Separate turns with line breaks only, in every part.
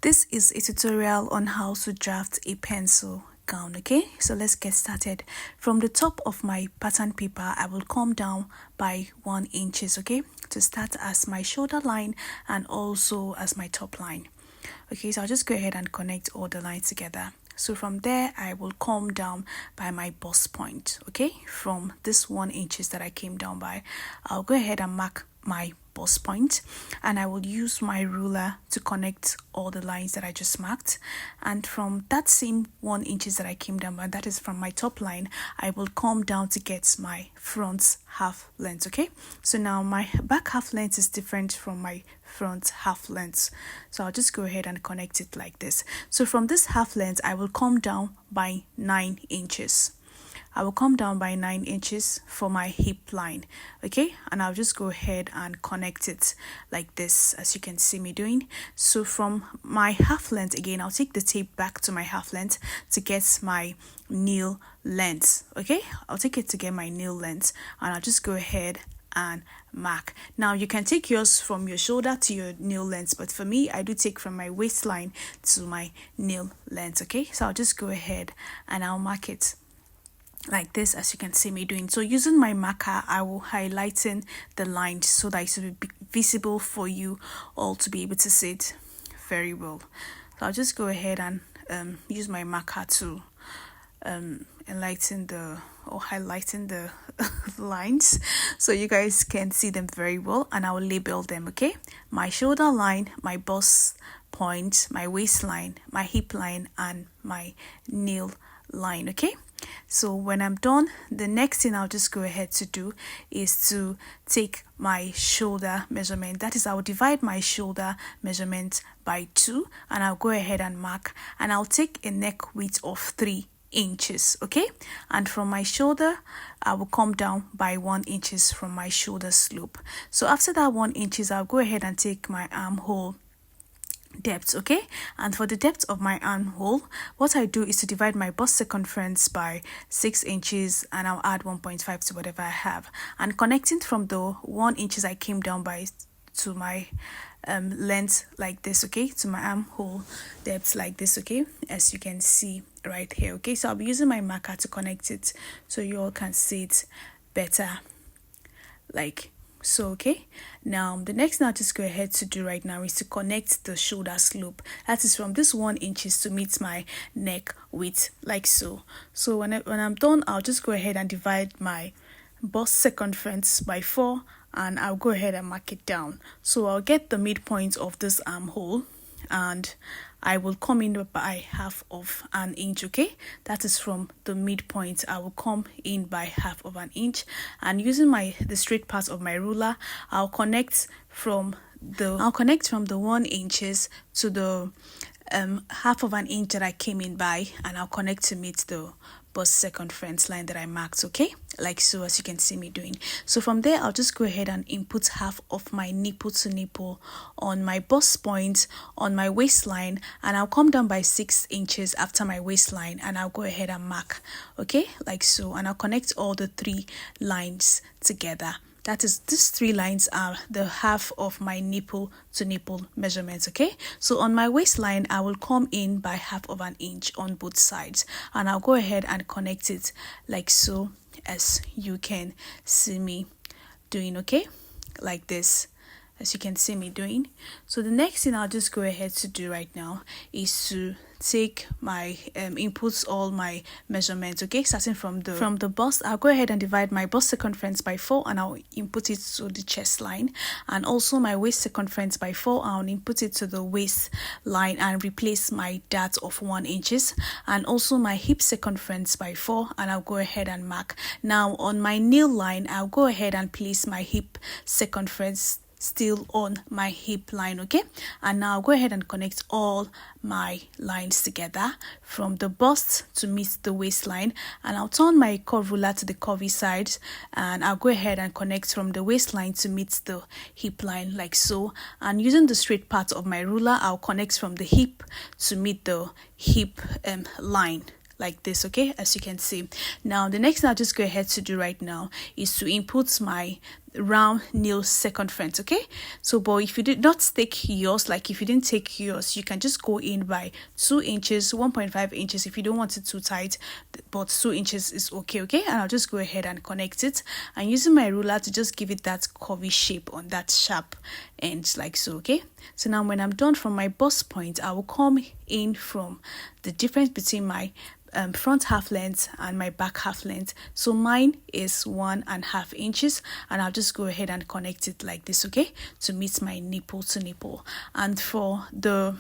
This is a tutorial on how to draft a pencil gown. Okay, so let's get started. From the top of my pattern paper, I will come down by 1 inches, okay, to start as my shoulder line and also as my top line. Okay, so I'll just go ahead and connect all the lines together. So from there, I will come down by my bust point. Okay, from this 1 inches that I came down by, I'll go ahead and mark my bust point, and I will use my ruler to connect all the lines that I just marked. And from that same 1 inches that I came down by, that is from my top line, I will come down to get my front half length. Okay, so now my back half length is different from my front half length, so I'll just go ahead and connect it like this. So from this half length, I will come down by 9 inches. I will come down by 9 inches for my hip line, okay, and I'll just go ahead and connect it like this, as you can see me doing. So from my half length, again, I'll take the tape back to my half length to get my nail length. Okay, I'll take it to get my nail length, and I'll just go ahead and mark. Now you can take yours from your shoulder to your nail length, but for me, I do take from my waistline to my nail length. Okay, so I'll just go ahead and I'll mark it like this, as you can see me doing. So using my marker, I will highlighten the lines so that it will be visible for you all to be able to see it very well. So I'll just go ahead and use my marker to highlighten the lines so you guys can see them very well, and I will label them. Okay, my shoulder line, my bust point, my waistline, my hip line, and my nail line. Okay, so when I'm done, the next thing I'll just go ahead to do is to take my shoulder measurement. That is, I'll divide my shoulder measurement by 2, and I'll go ahead and mark, and I'll take a neck width of 3 inches. Okay, and from my shoulder, I will come down by 1 inches from my shoulder slope. So after that 1 inches, I'll go ahead and take my armhole depth. Okay, and for the depth of my armhole, what I do is to divide my bust circumference by 6 inches, and I'll add 1.5 to whatever I have, and connecting from the 1 inches I came down by to my length like this. Okay, to my armhole depth like this. Okay, as you can see right here. Okay, so I'll be using my marker to connect it so you all can see it better like so. Okay, now the next thing I'll just go ahead to do right now is to connect the shoulder slope. That is from this 1 inches to meet my neck width like so. So when I'm done, I'll just go ahead and divide my bust circumference by 4, and I'll go ahead and mark it down. So I'll get the midpoint of this armhole, and I will come in by 1/2 an inch. Okay, that is from the midpoint. I will come in by 1/2 inch, and using the straight part of my ruler, I'll connect from the 1 inches to the 1/2 inch that I came in by, and I'll connect to meet the bust circumference line that I marked. Okay, like so, as you can see me doing. So from there, I'll just go ahead and input half of my nipple to nipple on my bust point on my waistline, and I'll come down by 6 inches after my waistline, and I'll go ahead and mark. Okay, like so, and I'll connect all the 3 lines together. That is, these 3 lines are the half of my nipple to nipple measurements. Okay, so on my waistline, I will come in by 1/2 inch on both sides, and I'll go ahead and connect it like so, as you can see me doing. Okay, like this, as you can see me doing. So the next thing I'll just go ahead to do right now is to take my inputs all my measurements. Okay, starting from the bust, I'll go ahead and divide my bust circumference by 4, and I'll input it to the chest line, and also my waist circumference by 4. I'll input it to the waist line and replace my dart of 1 inches, and also my hip circumference by 4, and I'll go ahead and mark. Now on my nail line, I'll go ahead and place my hip circumference still on my hip line. Okay, and now I'll go ahead and connect all my lines together from the bust to meet the waistline, and I'll turn my curve ruler to the curvy side, and I'll go ahead and connect from the waistline to meet the hip line like so, and using the straight part of my ruler, I'll connect from the hip to meet the hip line like this. Okay, as you can see. Now the next thing I'll just go ahead to do right now is to input my round nail circumference. Okay, so but if you did not take yours, like if you didn't take yours, you can just go in by 2 inches, 1.5 inches if you don't want it too tight, but 2 inches is okay. Okay, and I'll just go ahead and connect it, and using my ruler to just give it that curvy shape on that sharp end, like so. Okay, so now when I'm done from my bust point, I will come in from the difference between my front half length and my back half length. So mine is 1.5 inches, and I'll just go ahead and connect it like this, okay, to meet my nipple to nipple. And for the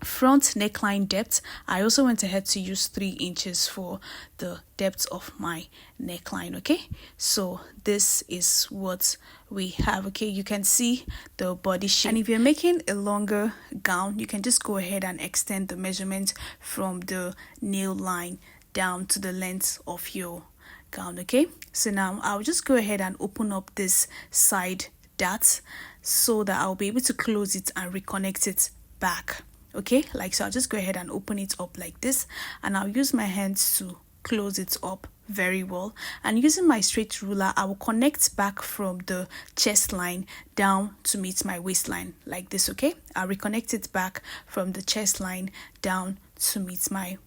front neckline depth, I also went ahead to use 3 inches for the depth of my neckline. Okay, so this is what we have. Okay, you can see the body shape, and if you're making a longer gown, you can just go ahead and extend the measurement from the nail line down to the length of your gown. Okay, so now I'll just go ahead and open up this side dart so that I'll be able to close it and reconnect it back. Okay, like so. I'll just go ahead and open it up like this, and I'll use my hands to close it up very well. And using my straight ruler, I will connect back from the chest line down to meet my waistline like this. Okay, I'll reconnect it back from the chest line down to meet my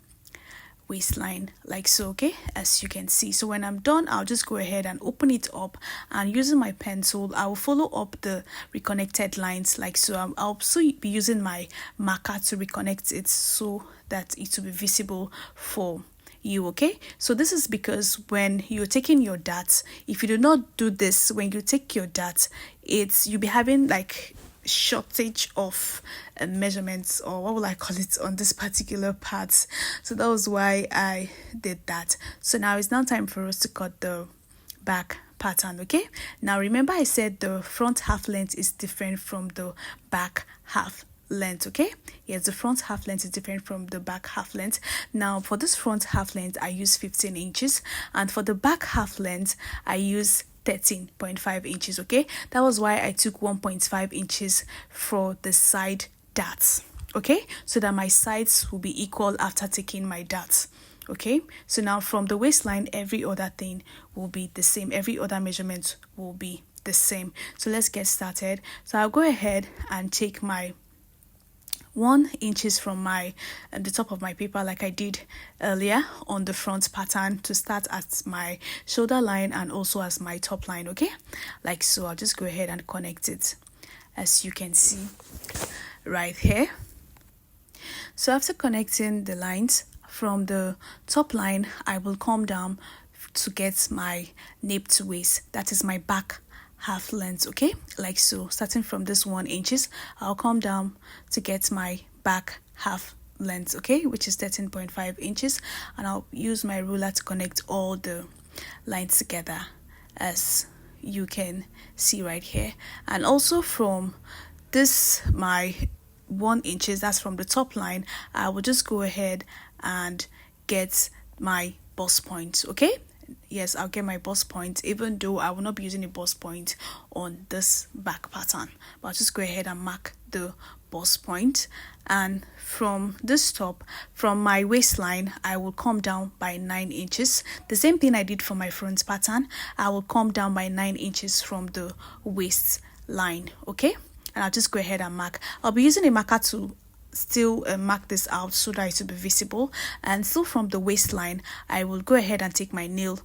waistline like so. Okay, as you can see. So when I'm done, I'll just go ahead and open it up, and using my pencil, I will follow up the reconnected lines like so. I'll also be using my marker to reconnect it so that it will be visible for you. Okay, so this is because when you're taking your darts, if you do not do this, when you take your darts, you'll be having like shortage of measurements, or what will I call it, on this particular part. So that was why I did that. So now it's now time for us to cut the back pattern. Okay, now remember I said the front half length is different from the back half length. Okay, yes, the front half length is different from the back half length. Now for this front half length, I use 15 inches, and for the back half length, I use 13.5 inches. Okay, that was why I took 1.5 inches for the side darts. Okay, so that my sides will be equal after taking my darts. Okay, so now from the waistline, every other thing will be the same, every other measurement will be the same. So let's get started. So I'll go ahead and take my 1 inches from my the top of my paper, like I did earlier on the front pattern, to start at my shoulder line and also as my top line. Okay, like so. I'll just go ahead and connect it, as you can see right here. So after connecting the lines from the top line, I will come down to get my nape to waist, that is my back half length. Okay, like so. Starting from this 1 inches, I'll come down to get my back half length, okay, which is 13.5 inches, and I'll use my ruler to connect all the lines together, as you can see right here. And also from this my 1 inches, that's from the top line, I will just go ahead and get my bust point. Okay, yes, I'll get my bust point, even though I will not be using a bust point on this back pattern, but I'll just go ahead and mark the bust point. And from this top, from my waistline, I will come down by 9 inches. The same thing I did for my front pattern, I will come down by 9 inches from the waistline. Okay, and I'll just go ahead and mark. I'll be using a marker to still mark this out so that it will be visible. And so from the waistline, I will go ahead and take my nail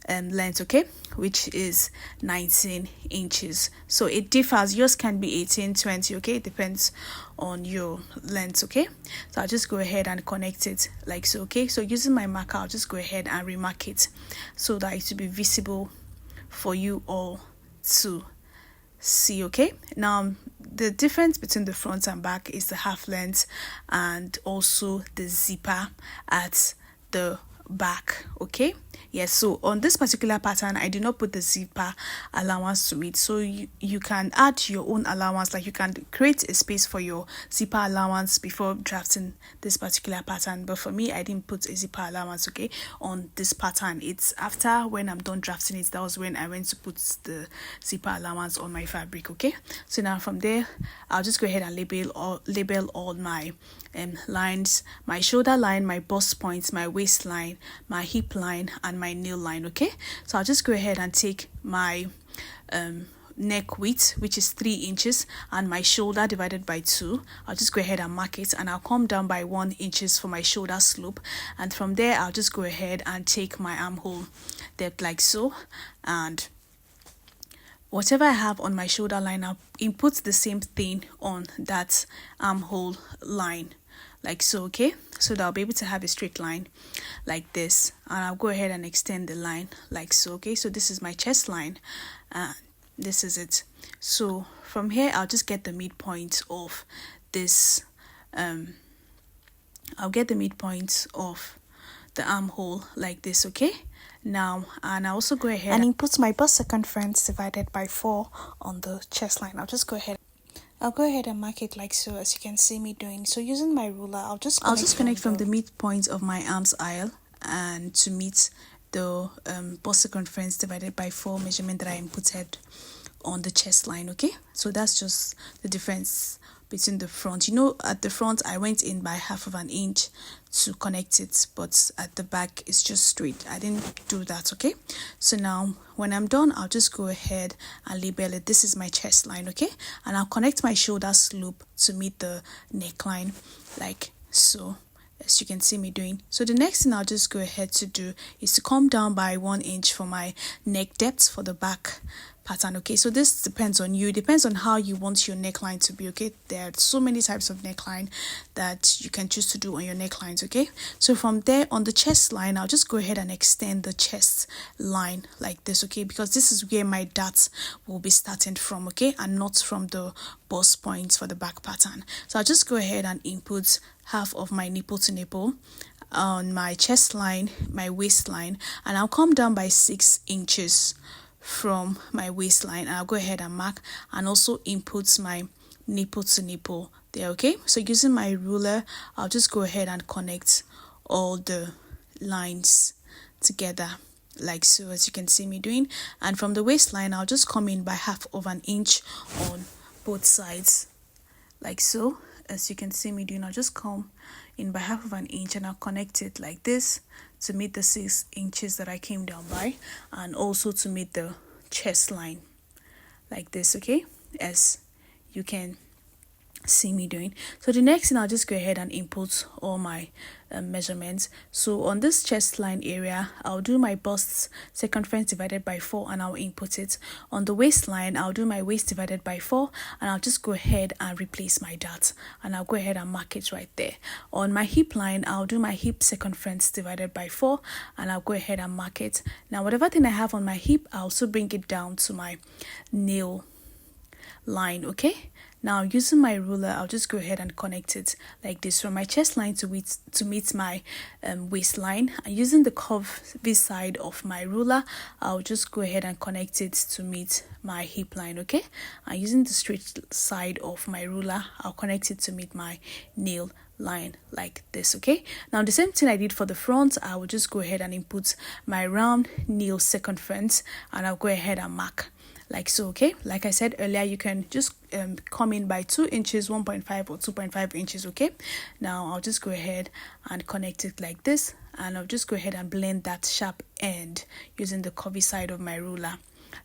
length, okay, which is 19 inches. So it differs. Yours can be 18, 20, okay, it depends on your length. Okay, so I'll just go ahead and connect it like so. Okay, so using my marker, I'll just go ahead and remark it so that it will be visible for you all to see. Okay, now the difference between the front and back is the half length and also the zipper at the back. Okay, yes, so on this particular pattern, I did not put the zipper allowance to it, so you can add your own allowance, like you can create a space for your zipper allowance before drafting this particular pattern. But for me, I didn't put a zipper allowance, okay, on this pattern. It's after when I'm done drafting it, that was when I went to put the zipper allowance on my fabric. Okay, so now from there, I'll just go ahead and label all my lines, my shoulder line, my bust points, my waistline, my hip line, and my nail line. Okay, so I'll just go ahead and take my neck width, which is 3 inches, and my shoulder divided by 2. I'll just go ahead and mark it, and I'll come down by 1 inches for my shoulder slope, and from there I'll just go ahead and take my armhole depth like so, and whatever I have on my shoulder line, I'll input the same thing on that armhole line like so, okay, so that I'll be able to have a straight line like this, and I'll go ahead and extend the line like so, okay. So this is my chest line, and this is it. So from here I'll just get the midpoint of this, I'll get the midpoint of the armhole like this, okay. Now, and I also go ahead and input my bust circumference divided by 4 on the chest line. I'll go ahead and mark it like so, as you can see me doing. So using my ruler, I'll just connect from the midpoint of my arm's aisle and to meet the bust circumference divided by 4 measurement that I inputted on the chest line, okay. So that's just the difference between the front. You know, at the front I went in by 1/2 inch to connect it, but at the back it's just straight. I didn't do that, okay. So now when I'm done, I'll just go ahead and label it. This is my chest line, okay, and I'll connect my shoulder slope to meet the neckline like so, as you can see me doing. So the next thing I'll just go ahead to do is to come down by 1 inch for my neck depth for the back pattern, okay. So this depends on you, depends on how you want your neckline to be, okay. There are so many types of neckline that you can choose to do on your necklines, okay. So from there, on the chest line, I'll just go ahead and extend the chest line like this, okay, because this is where my darts will be starting from, okay, and not from the bust points for the back pattern. So I'll just go ahead and input half of my nipple to nipple on my chest line, my waistline, and I'll come down by 6 inches from my waistline, and I'll go ahead and mark and also input my nipple to nipple there, okay. So using my ruler, I'll just go ahead and connect all the lines together like so, as you can see me doing. And from the waistline, I'll just come in by 1/2 inch on both sides like so, as you can see me doing. I'll just come in by 1/2 inch and I'll connect it like this to meet the 6 inches that I came down by, and also to meet the chest line like this, okay, as you can see me doing. So the next thing, I'll just go ahead and input all my measurements. So on this chest line area, I'll do my bust circumference divided by 4 and I'll input it. On the waistline, I'll do my waist divided by 4 and I'll just go ahead and replace my dart, and I'll go ahead and mark it right there. On my hip line, I'll do my hip circumference divided by 4 and I'll go ahead and mark it. Now whatever thing I have on my hip, I'll also bring it down to my nail line, okay. Now using my ruler, I'll just go ahead and connect it like this from my chest line to meet my waistline, and using the curvy side of my ruler, I'll just go ahead and connect it to meet my hip line, okay. And using the straight side of my ruler, I'll connect it to meet my nail line like this, okay. Now the same thing I did for the front, I will just go ahead and input my round nail circumference and I'll go ahead and mark like so, okay. Like I said earlier, you can just come in by 2 inches, 1.5 or 2.5 inches, okay. Now I'll just go ahead and connect it like this, and I'll just go ahead and blend that sharp end using the curvy side of my ruler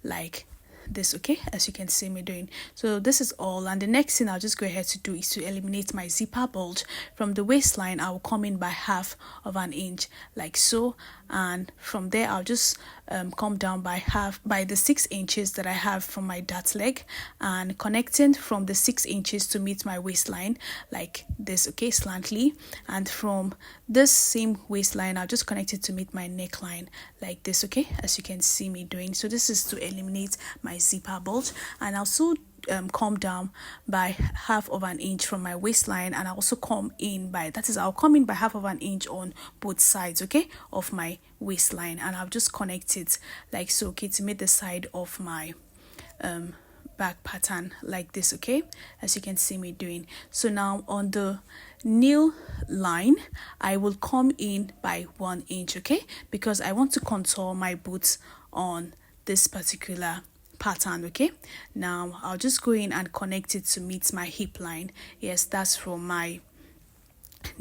like this, okay, as you can see me doing. So this is all, and the next thing I'll just go ahead to do is to eliminate my zipper bulge. From the waistline, I will come in by 1/2 inch like so, and from there I'll just come down by the 6 inches that I have from my dart leg, and connecting from the 6 inches to meet my waistline like this, okay, slantly. And from this same waistline, I'll just connect it to meet my neckline like this, okay, as you can see me doing. So this is to eliminate my zipper bulge, and I'll also come down by 1/2 inch from my waistline, and I also come in by, I'll come in by 1/2 inch on both sides, okay, of my waistline, and I'll just connect it like so, okay, to meet the side of my back pattern like this, okay, as you can see me doing. So now on the nail line, I will come in by 1 inch, okay, because I want to contour my boots on this particular pattern, okay. Now I'll just go in and connect it to meet my hip line. Yes, that's from my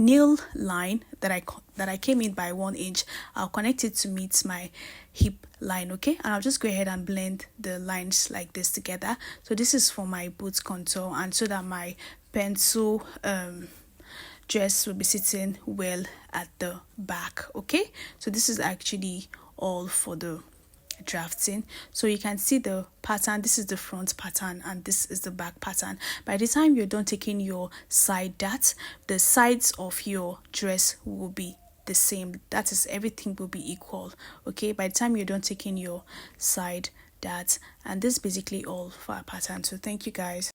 nail line that I came in by 1 inch, I'll connect it to meet my hip line. Okay, and I'll just go ahead and blend the lines like this together. So this is for my boot contour, and so that my pencil dress will be sitting well at the back. Okay, so this is actually all for the drafting. So you can see the pattern. This is the front pattern and this is the back pattern. By the time you're done taking your side dart, the sides of your dress will be the same. That is, everything will be equal. Okay, by the time you're done taking your side dart, and this is basically all for our pattern. So thank you guys.